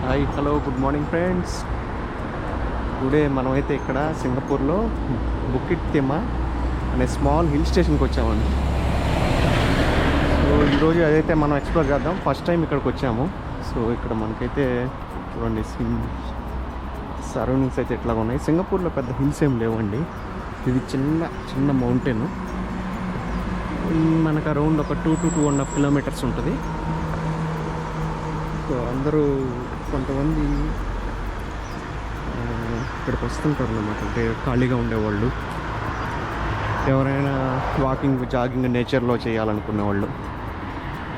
Hi hello good morning friends. Today మనమైతే ఇక్కడ సింగపూర్లో బుకిట్ తిమా అనే స్మాల్ హిల్ స్టేషన్కి వచ్చామండి. సో ఈరోజు అదైతే మనం ఎక్స్ప్లోర్ చేద్దాం. ఫస్ట్ టైం ఇక్కడికి వచ్చాము. సో ఇక్కడ మనకైతే చూడండి సరౌండింగ్స్ అయితే ఎట్లాగా ఉన్నాయి. సింగపూర్లో పెద్ద హిల్స్ ఏం లేవండి. ఇది చిన్న మౌంటైన్. మనకు అరౌండ్ ఒక 2 to 2.5 kilometers ఉంటుంది. సో అందరూ కొంతమంది ఇక్కడికి వస్తుంటారు అన్నమాట. అంటే ఖాళీగా ఉండేవాళ్ళు, ఎవరైనా వాకింగ్ జాగింగ్ నేచర్లో చేయాలనుకునే వాళ్ళు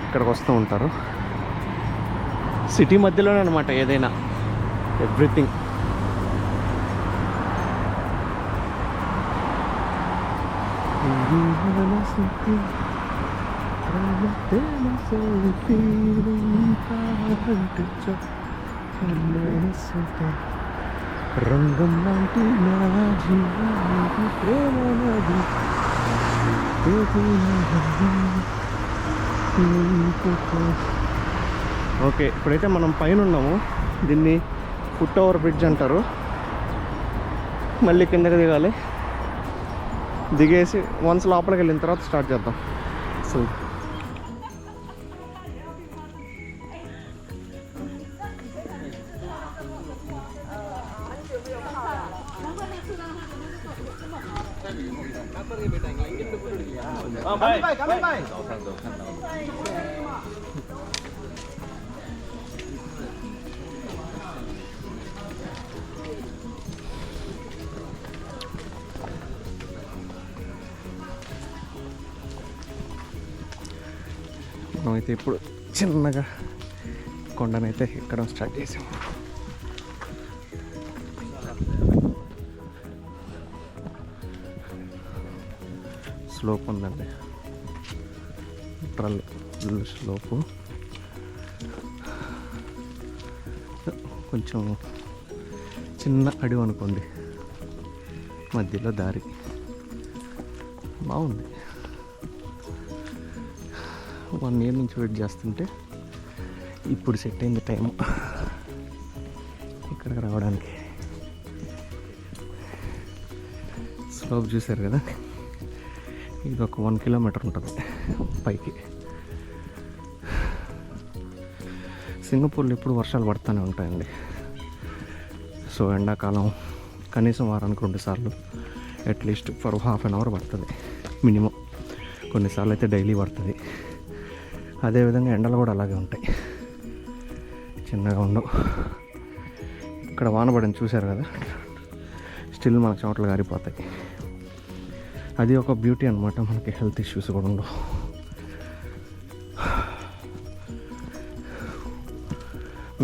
ఇక్కడికి వస్తూ ఉంటారు. సిటీ మధ్యలోనే అనమాట ఏదైనా, ఎవ్రీథింగ్. రంగం లాంటి నా జీవానికి ప్రేమ నది. ఓకే, ఇప్పుడైతే మనం పైన ఉన్నాము. దీన్ని ఫుట్ ఓవర్ బ్రిడ్జ్ అంటారు. మళ్ళీ కిందకి దిగాలి. దిగేసి వన్స్ లోపలికి వెళ్ళిన తర్వాత స్టార్ట్ చేద్దాం. సో మనమైతే ఇప్పుడు చిన్నగా కొండనైతే ఎక్కడం స్టార్ట్ చేసాం. స్లోప్ ఉందండి, ఫుల్ స్లోపు. కొంచెం చిన్న అడవి అనుకోండి, మధ్యలో దారి బాగుంది. 1 year నుంచి వెయిట్ చేస్తుంటే ఇప్పుడు సెట్ అయింది టైము ఇక్కడికి రావడానికి. స్లోప్ చూసారు కదా, ఇది ఒక 1 kilometer ఉంటుంది పైకి. సింగపూర్లో ఎప్పుడు వర్షాలు పడుతూనే ఉంటాయండి. సో ఎండాకాలం కనీసం వారానికి 2 సార్లు అట్లీస్ట్ ఫర్ ½ an hour పడుతుంది మినిమం. కొన్నిసార్లు అయితే డైలీ పడుతుంది. అదేవిధంగా ఎండలు కూడా అలాగే ఉంటాయి, చిన్నగా ఉండవు. ఇక్కడ వానపడిని చూశారు కదా, స్టిల్ మనకు చెమటలు గారిపోతాయి. అది ఒక బ్యూటీ అనమాట. మనకి హెల్త్ ఇష్యూస్ కూడా ఉండవు.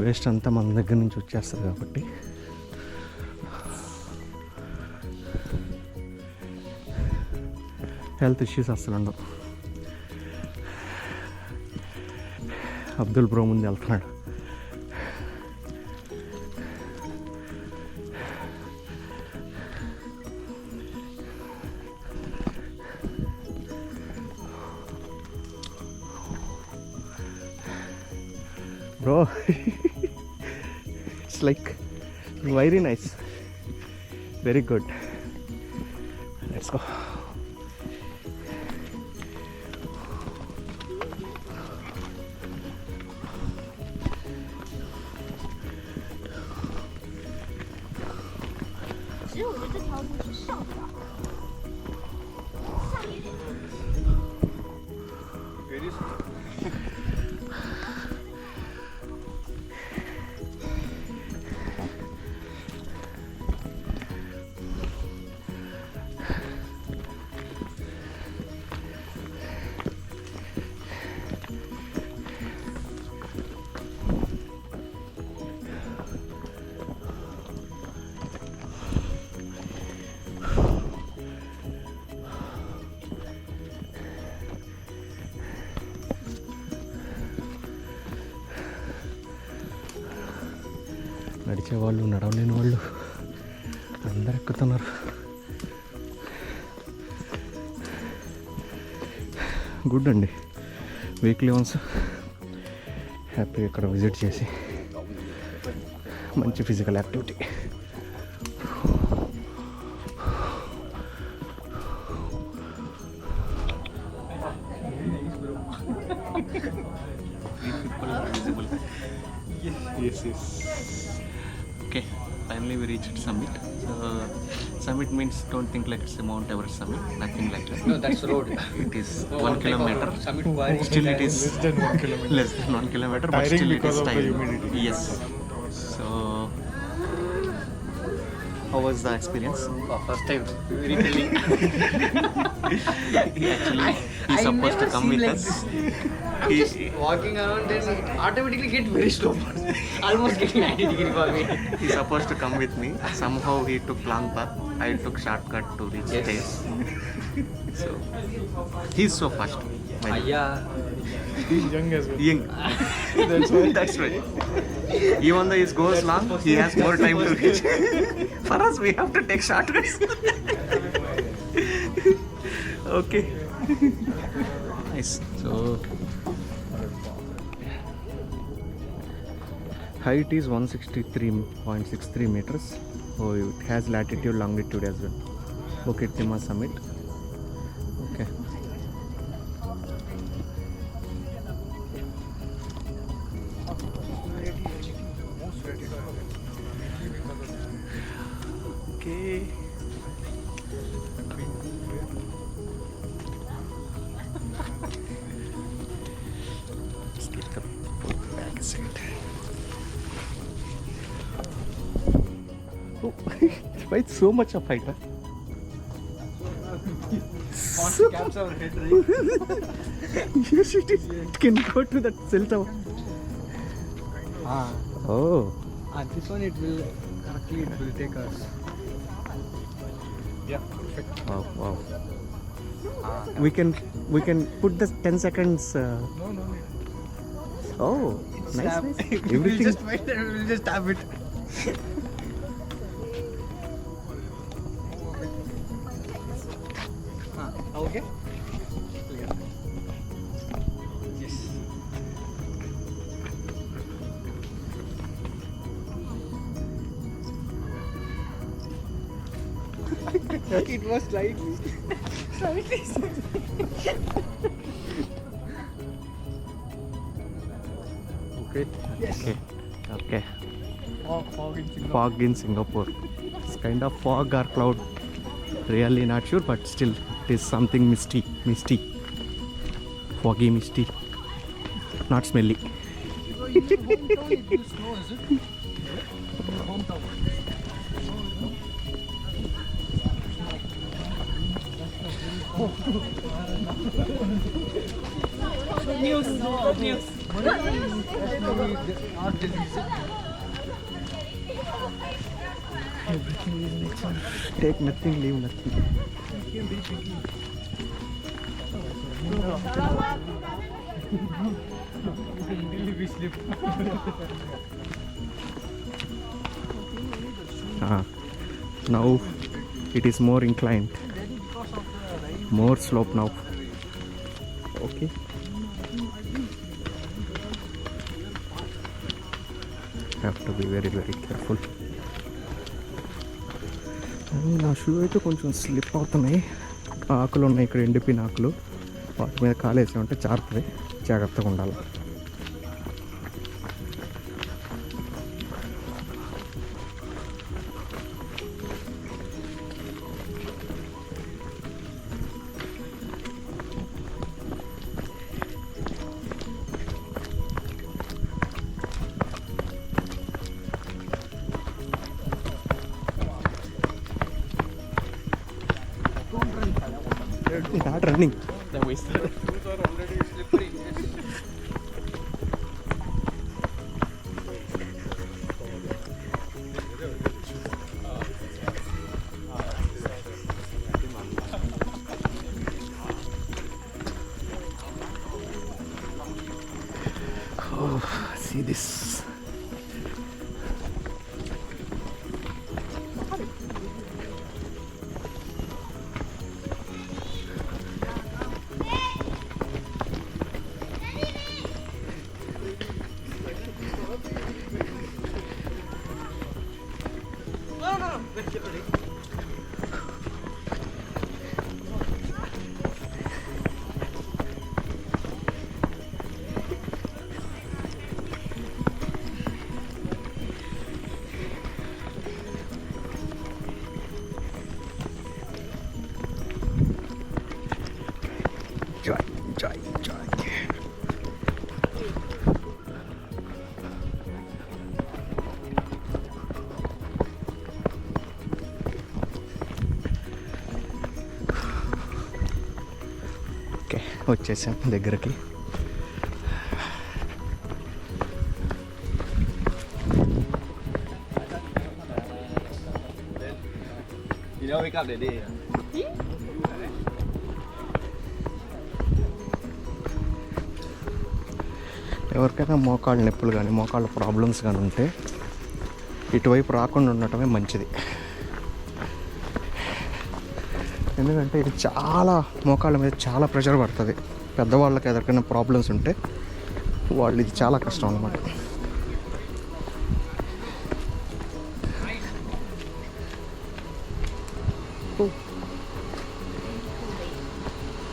వేస్ట్ అంతా మన దగ్గర నుంచి వచ్చేస్తుంది కాబట్టి హెల్త్ ఇష్యూస్ అస్సలు ఉండవు. అబ్దుల్ బ్రో ముందు వెళ్తున్నాడు. Bro it's like very nice, very good. Let's go. నడిచేవాళ్ళు, నడవలేని వాళ్ళు అందరు ఎక్కుతున్నారు. గుడ్ అండి. వీక్లీ వన్స్ హ్యాపీగా ఇక్కడ విజిట్ చేసి మంచి physical activity. Yes. Okay, finally we reached summit. Summit means don't think like it's a Mount Everest summit, nothing like that. No, that's road. It is 1 kilometer. Summit Quarry. Still it is Less than 1 kilometer. less than 1 kilometer, but Tiring still it because is of the tiring. humidity. Yes. So, how was the experience? Oh, first time. Very thrilling. Actually, he's supposed to come with us. Just walking around, then it automatically get very slow. Almost getting 90 degree for me. He's supposed to come with me. Somehow he took long path. I took shortcut to reach Yes. there. So he's so fast. Yeah. He's young as well. Young. That's right. Even though his goes long, he has more time to reach. For us, we have to take shortcuts. Okay. Nice. So Height is 163.63 meters. Oh, it has latitude, longitude as well. Bukit Timah summit. Okay. okay. Let's take the back seat. Oh, why so much of height? Huh? Caps our head, right? Yes, it can go to that cell tower. Oh, And this one, it will correctly, it will take us. Yeah, perfect. wow. We can put the 10 seconds. No. Oh, nice. We'll Everything. just wait and we'll just tap it. Okay? Clear. Yes. It was slightly. Okay. Yes. Okay. Fog in Singapore. Fog in Singapore. It's kind of fog or cloud. Really not sure, but still it is something misty. Foggy, misty. Not smelly. So in your hometown it will snow, is it? In your hometown. News. Take nothing, leave nothing. Now it is more inclined, more slope now. Okay. Have to be very careful. నా shoe అయితే కొంచెం slip అవుతున్నాయి. ఆకులు ఉన్నాయి ఇక్కడ, ఎండిపోయిన ఆకులు. వాటి మీద కాలేసి ఉంటే జారుతుంది, జాగ్రత్తగా ఉండాలి. Start running. Then we start. Shoes are already slippery. Oh, see this. వచ్చేసాం దగ్గరికి. You know, wake up that day. ఎవరికైనా మోకాళ్ళ నొప్పులు కానీ మోకాళ్ళ ప్రాబ్లమ్స్ కానీ ఉంటే ఇటువైపు రాకుండా ఉండటమే మంచిది. ఎందుకంటే ఇది చాలా మోకాళ్ళ మీద చాలా ప్రెషర్ పడుతుంది. పెద్దవాళ్ళకి ఎవరికైనా ప్రాబ్లమ్స్ ఉంటే వాళ్ళు ఇది చాలా కష్టం అన్నమాట.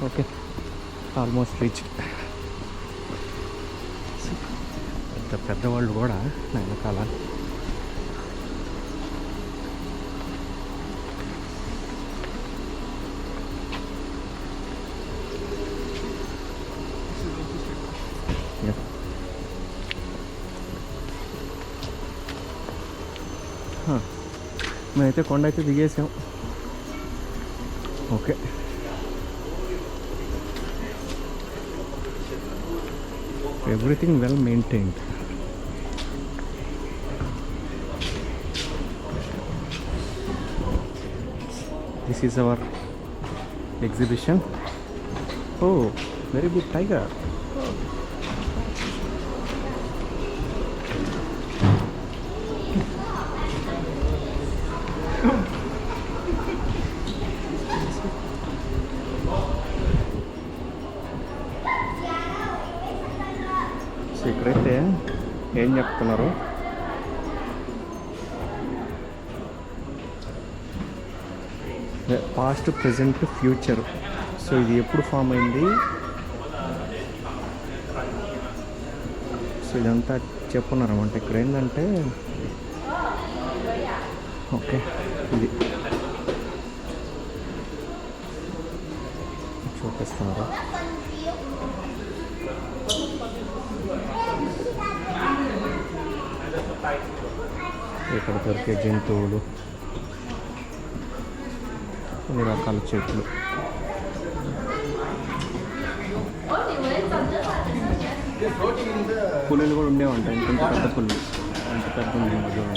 Okay, almost reach. పెద్దవాళ్ళు కూడా నా వెనకాల. మేమైతే కొండ అయితే దిగేసాం. Okay, everything well maintained. This is our exhibition. Oh, very big tiger. So ఇక్కడైతే ఏం చెప్తున్నారు, పాస్ట్, ప్రజెంట్, ఫ్యూచర్. సో ఇది ఎప్పుడు ఫామ్ అయింది, సో ఇదంతా చెప్పున్నారు అన్నమాట. ఇక్కడ ఏంటంటే ఓకే, ఇది చూపిస్తున్నారు. ఇక్కడ దొరికే జంతువులు, కొన్ని రకాల చెట్లు. పులులు కూడా ఉండేవంటాయి, ఇంత పెద్ద పుల్లు, అంత పెద్ద ఉంది మధ్యలో.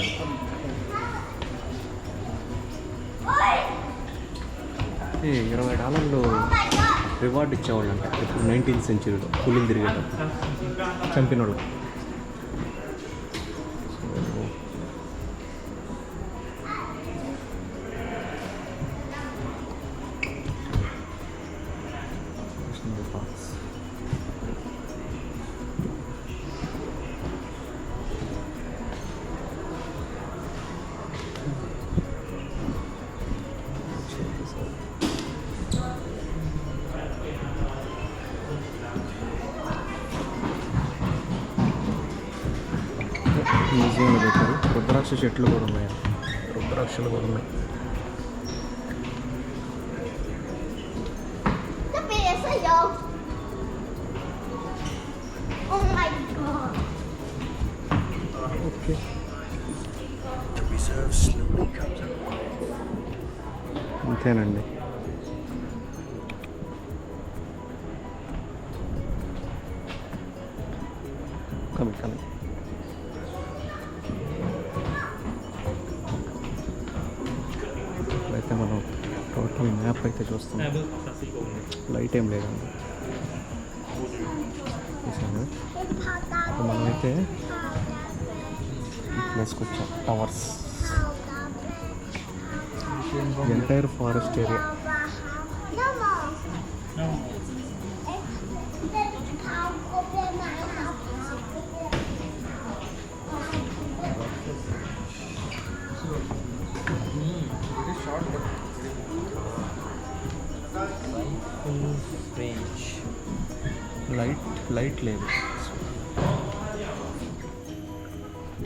$20 రివార్డ్ ఇచ్చేవాళ్ళు అంట ఇప్పుడు 19th centuryలో పులిని తిరిగేటప్పుడు చంపిన వాళ్ళు. మ్యూజియంలో పెట్టారు. రుద్రాక్ష చెట్లు కూడా ఉన్నాయి, రుద్రాక్షలు కూడా ఉన్నాయి. ఓకే, అంతేనండి. కమికల్ అయితే మనం టోటల్ మ్యాప్ అయితే చూస్తున్నాం. లైట్ ఏం లేదండి. చూసాను, మనమైతే ఈ ప్లేస్కి వచ్చాం. Towers, entire forest area. Light లేదు.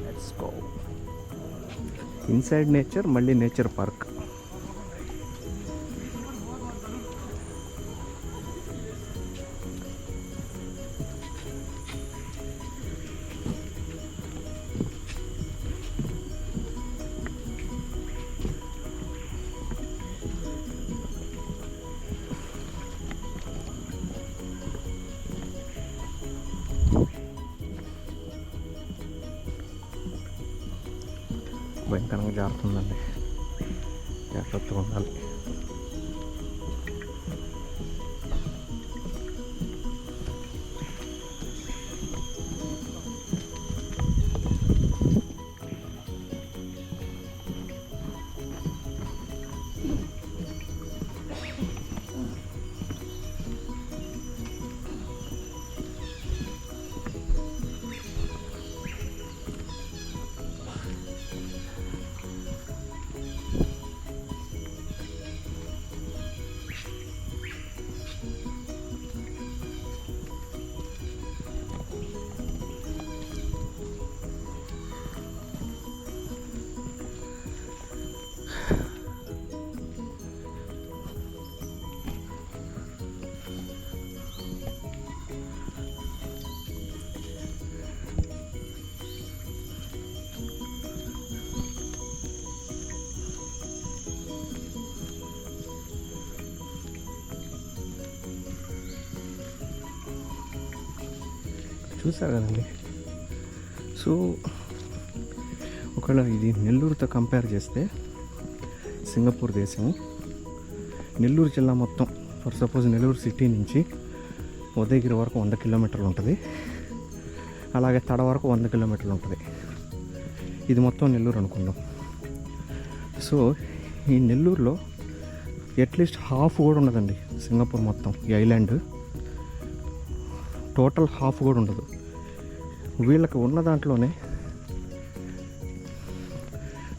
లెట్స్ గో ఇన్సైడ్ నేచర్, మళ్ళీ నేచర్ పార్క్. భయంకరంగా జారుతుందండి, జాగ్రత్తగా ఉండాలి. చూసారు కదండి. సో ఒకవేళ ఇది నెల్లూరుతో కంపేర్ చేస్తే సింగపూర్ దేశము, నెల్లూరు జిల్లా మొత్తం ఫర్ సపోజ్ నెల్లూరు సిటీ నుంచి ఉదయగిరి వరకు 100 కిలోమీటర్లు ఉంటుంది, అలాగే తడ వరకు 100 కిలోమీటర్లు ఉంటుంది. ఇది మొత్తం నెల్లూరు అనుకుందాం. సో ఈ నెల్లూరులో అట్లీస్ట్ హాఫ్ కూడా ఉండదండి సింగపూర్ మొత్తం. ఈ ఐలాండ్ టోటల్ హాఫ్ కూడా ఉండదు. వీళ్ళకి ఉన్న దాంట్లోనే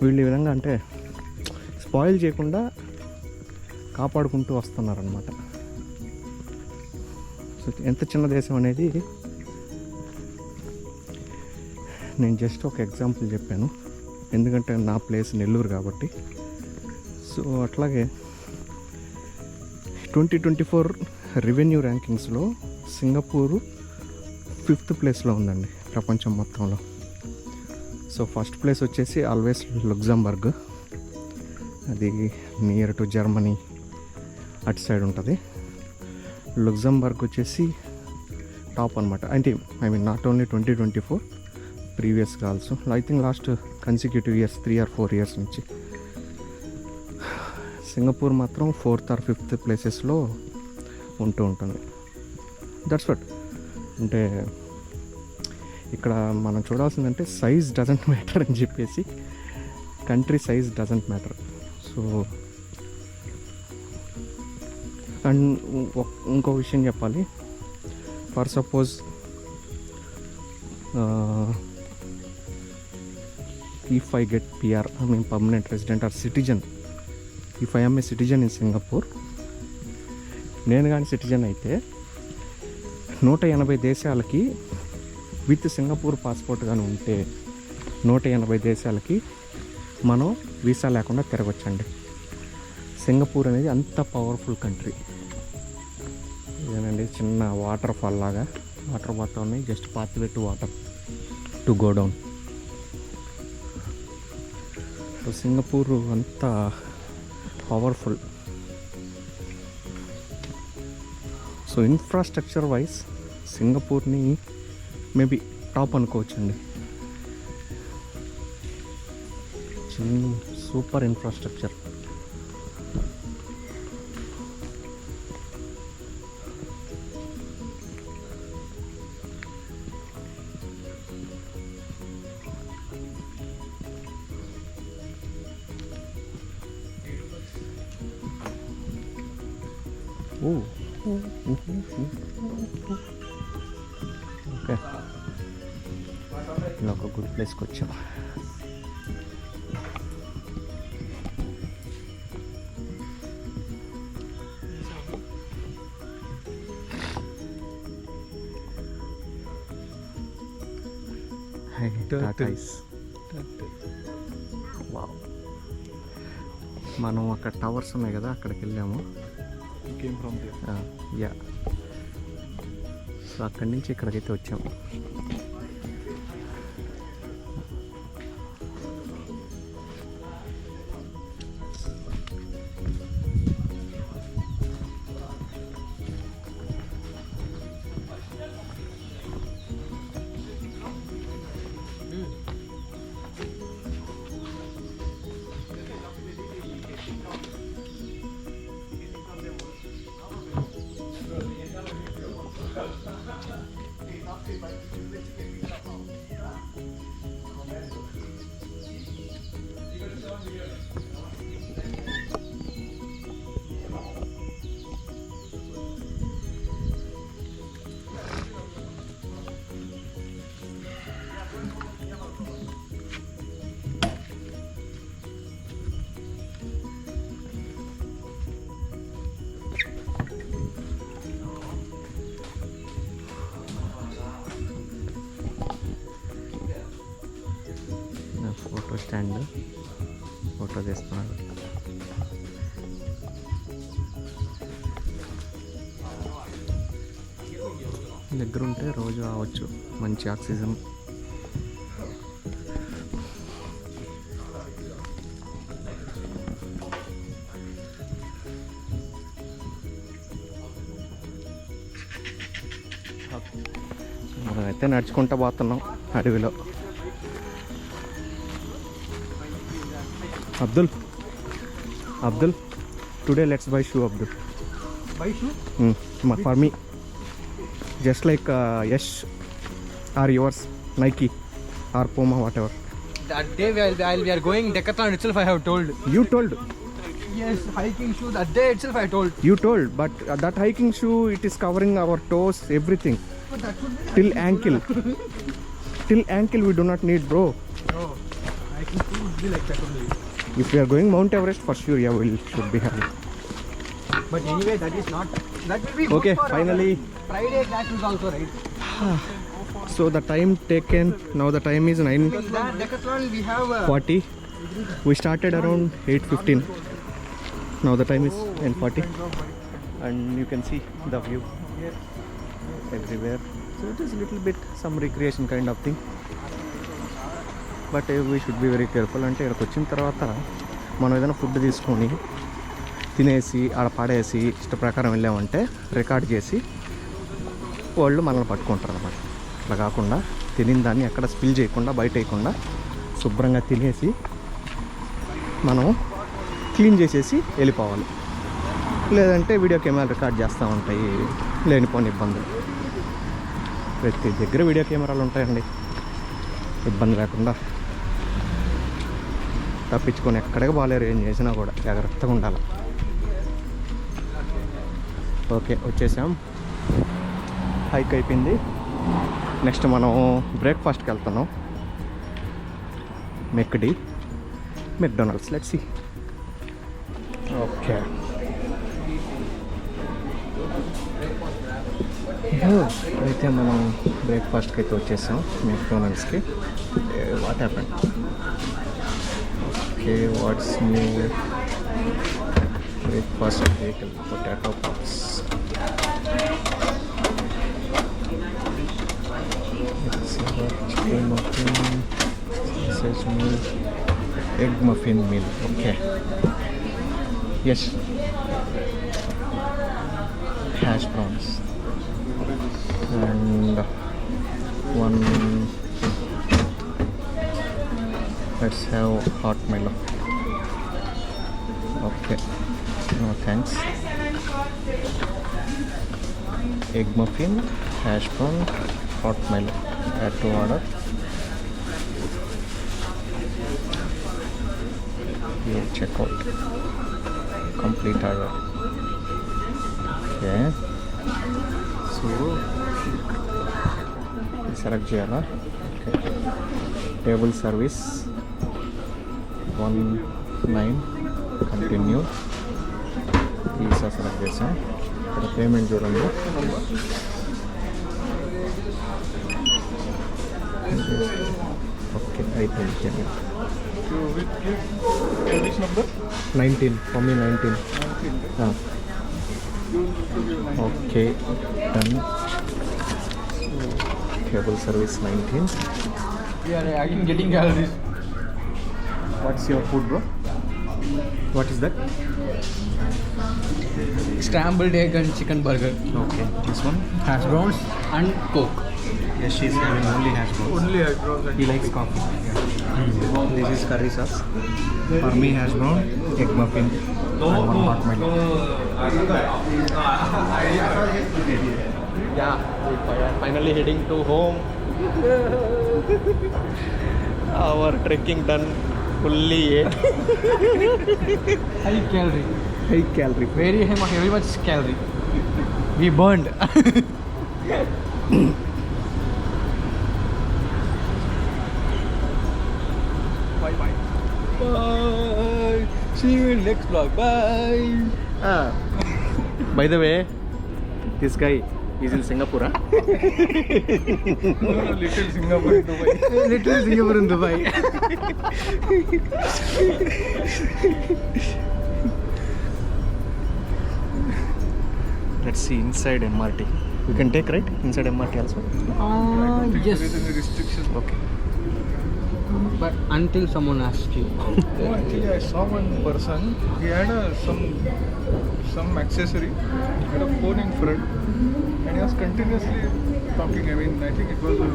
వీళ్ళు ఈ విధంగా అంటే స్పాయిల్ చేయకుండా కాపాడుకుంటూ వస్తున్నారనమాట. సో ఎంత చిన్న దేశం అనేది నేను జస్ట్ ఒక ఎగ్జాంపుల్ చెప్పాను, ఎందుకంటే నా ప్లేస్ నెల్లూరు కాబట్టి. సో అట్లాగే 2024 రెవెన్యూ ర్యాంకింగ్స్లో సింగపూరు 5th ప్లేస్లో ఉందండి ప్రపంచం మొత్తంలో. సో ఫస్ట్ ప్లేస్ వచ్చేసి ఆల్వేస్ లగ్జంబర్గ్, అది నియర్ టు జర్మనీ అటు సైడ్ ఉంటుంది. లగ్జంబర్గ్ వచ్చేసి టాప్ అనమాట. అంటే ఐ మీన్ నాట్ ఓన్లీ 2024, ప్రీవియస్గా also I think last consecutive years 3 or 4 years నుంచి. సింగపూర్ మాత్రం 4th or 5th ప్లేసెస్లో ఉంటూ ఉంటుంది. That's what. అంటే ఇక్కడ మనం చూడాల్సిందంటే సైజ్ డజంట్ మ్యాటర్ అని చెప్పేసి, country size doesn't matter. So and ఇంకో విషయం చెప్పాలి. For suppose if I get PR, I mean permanent resident or citizen, if I am a citizen in Singapore, నేను కానీ సిటిజన్ అయితే 180 దేశాలకి విత్ సింగపూర్ పాస్పోర్ట్ కానీ ఉంటే 180 దేశాలకి మనం వీసా లేకుండా తిరగొచ్చండి. సింగపూర్ అనేది అంత పవర్ఫుల్ కంట్రీ. ఇదేనండి చిన్న వాటర్ ఫాల్ లాగా, వాటర్ పోతా ఉన్నాయి, just pathway to water to go down. So Singapore అంత పవర్ఫుల్. సో ఇన్ఫ్రాస్ట్రక్చర్ వైజ్ సింగపూర్ని మేబీ టాప్ అనుకోవచ్చండి. Super infrastructure. ఓకే, ఇలా ఒక గుడ్ ప్లేస్కి వచ్చాం. వావ్. మనం అక్కడ టవర్స్ ఉన్నాయి కదా, అక్కడికి వెళ్ళాము. Came from there. Yeah. So అక్కడి నుంచి ఇక్కడికైతే వచ్చాము. ఫోటో స్టాండ్ ఫోటో తీస్తున్నాడు. దగ్గర ఉంటే రోజు రావచ్చు, మంచి ఆక్సిజన్. మనమైతే నడుచుకుంటూ పోతున్నాం అడవిలో. Abdul, today let's buy shoe, Abdul. Buy shoe? For me. Just like Yash or yours, Nike or Puma, whatever. That day we are going Decathlon itself, I have told. You told. Yes, hiking shoe. That day itself I told. You told, but that hiking shoe, it is covering our toes, everything. But that should be Till ankle. Till ankle we do not need, bro. No, hiking shoe would be like that only. If we are going Mount Everest, for sure, yeah, we should be having. But anyway, that is not. That will be good Okay, for finally. Friday classes also, right? So the time taken, now the time is In that Decathlon we have 9:40. We started around 8:15. Now the time is 9:40. And you can see the view everywhere. So it is a little bit some recreation kind of thing. But we should be very careful. అంటే ఇక్కడికి వచ్చిన తర్వాత మనం ఏదైనా food తీసుకొని తినేసి ఆడ పాడేసి ఇష్ట ప్రకారం వెళ్ళామంటే రికార్డ్ చేసి వాళ్ళు మనల్ని పట్టుకుంటారు అన్నమాట. అట్లా కాకుండా తినిన దాన్ని ఎక్కడ స్పిల్ చేయకుండా బయట వేయకుండా శుభ్రంగా తినేసి మనం క్లీన్ చేసేసి వెళ్ళిపోవాలి. లేదంటే వీడియో కెమెరా రికార్డ్ చేస్తూ ఉంటాయి, లేనిపోని ఇబ్బందులు. ప్రతి దగ్గర వీడియో కెమెరాలు ఉంటాయండి, ఇబ్బంది లేకుండా. తప్పించుకొని ఎక్కడికి బాగాలేరు, ఏం చేసినా కూడా జాగ్రత్తగా ఉండాలి. ఓకే, వచ్చేసాం. హైక్ అయిపోయింది. నెక్స్ట్ మనం బ్రేక్ఫాస్ట్కి వెళ్తున్నాం. మెక్డొనాల్డ్స్. Let's see. ఓకే, అయితే మనం బ్రేక్ఫాస్ట్కి అయితే వచ్చేసాం మెక్డొనాల్డ్స్కి. What happened? Okay, what's new? Breakfast vehicle, potato pops. Chicken muffin, sausage meal, egg muffin meal. Okay. Yes. Hash browns. And one. Let's have hot Milo. Okay. No thanks. Egg muffin, hash brown, hot Milo. Add to order. Here, check out. Complete order. Okay. So, select చేయాలా? Okay. Table service 19. Continue. Pizza select చేసాం. ఇక్కడ payment చూడండి. Okay, అయిపోయింది. Which number? 19. For me 19. Okay, done. Table service 19. We are again getting calories. What's your food, bro? What is that? Scrambled egg and chicken burger. Okay, this one? Hash browns and Coke. Yes, she's having only hash browns. Only hash browns. He likes coffee. This is curry sauce. For me, hash brown, egg muffin, and one hot Milo. Yeah, we are finally heading to home. Our trekking done. fully ate. High calorie. High calorie. Very much calorie. We burned. Bye. See you in next vlog. Bye. By the way, this guy is in Singapore. Huh? Little Singapore in Dubai. Little Singapore in Dubai. Let's see inside MRT. You can take, right? Inside MRT also. Yes. There is any restriction. Okay. But until someone asks you. No, actually, I saw one person. He had some accessory, he had a phone in front, and he was continuously talking. I mean, I think it was a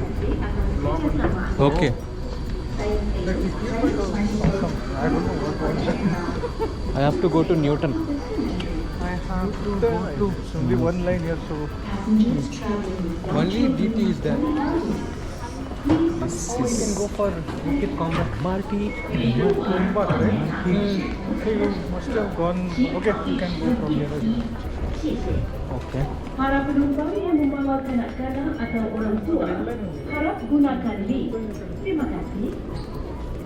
vlog only. Okay. That is quite awesome. I don't know what was that. I have to go to Newton. I have to go to. It's only one line here, so Only DT is there. This We can go for Bukit Combat. MRT. Combat, right? Okay, you must have gone. Okay, you can go from here. Okay. Para penumpang yang membawa kanak-kanak atau orang tua, harap gunakan lift. Terima kasih.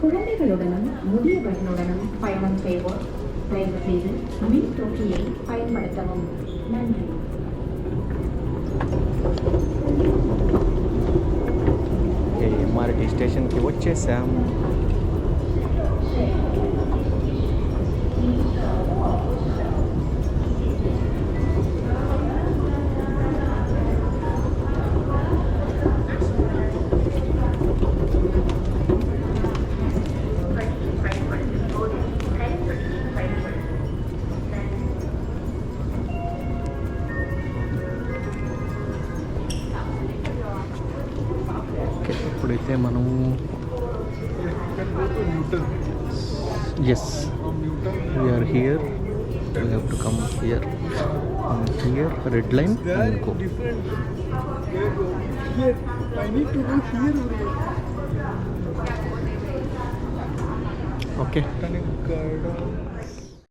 குழந்தைகளுடனும் முதியவர்களுடனும் பயணம் செய்வோர் தயவு செய்து மின் தொட்டியை பயன்படுத்தவும். நன்றி. MRT స్టేషన్కి వచ్చేసాం. ఇప్పుడైతే మనం You can go to Newton. Yes From Newton, we are here we have to come here here red line there and గో. different. Here, I need to go here. Okay Turning garden.